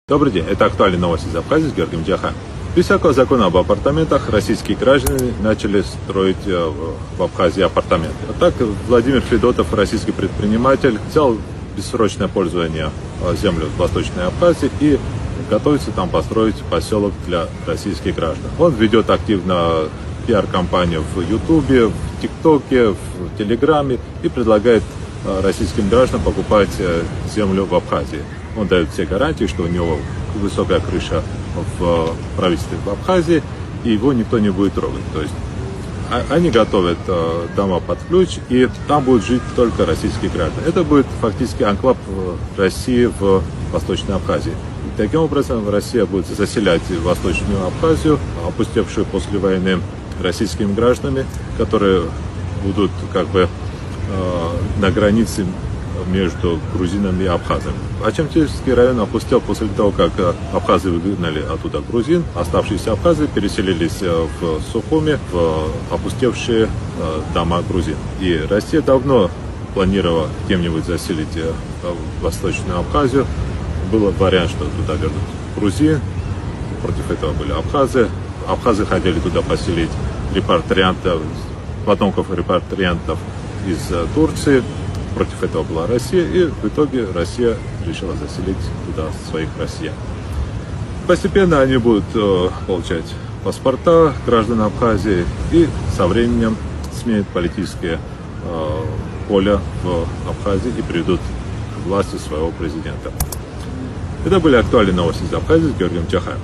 Добрый день, это актуальные новости из Абхазии с Георгием Джахаем. Без всякого закона об апартаментах российские граждане начали строить в Абхазии апартаменты. А так Владимир Федотов, российский предприниматель, взял бессрочное пользование землю в Восточной Абхазии и готовится там построить поселок для российских граждан. Он ведет активно пиар-компанию в Ютубе, в ТикТоке, в Телеграме и предлагает российским гражданам покупать землю в Абхазии. Он дает все гарантии, что у него высокая крыша в правительстве в Абхазии, и его никто не будет трогать. То есть они готовят дома под ключ, и там будут жить только российские граждане. Это будет фактически анклав России в Восточной Абхазии. И таким образом Россия будет заселять Восточную Абхазию, опустевшую после войны, российскими гражданами, которые будут как бы на границе между грузинами и абхазами. Ачамчевский район опустел после того, как абхазы выгнали оттуда грузин. Оставшиеся абхазы переселились в Сухуми, в опустевшие дома грузин. И Россия давно планировала кем-нибудь заселить Восточную Абхазию. Был вариант, что туда вернут грузин. Против этого были абхазы. Абхазы хотели туда поселить репатриантов, потомков репатриантов из Турции. Против этого была Россия, и в итоге Россия решила заселить туда своих россиян. Постепенно они будут получать паспорта граждан Абхазии и со временем сменят политическое поле в Абхазии и придут к власти своего президента. Это были актуальные новости из Абхазии с Георгием Джахаем.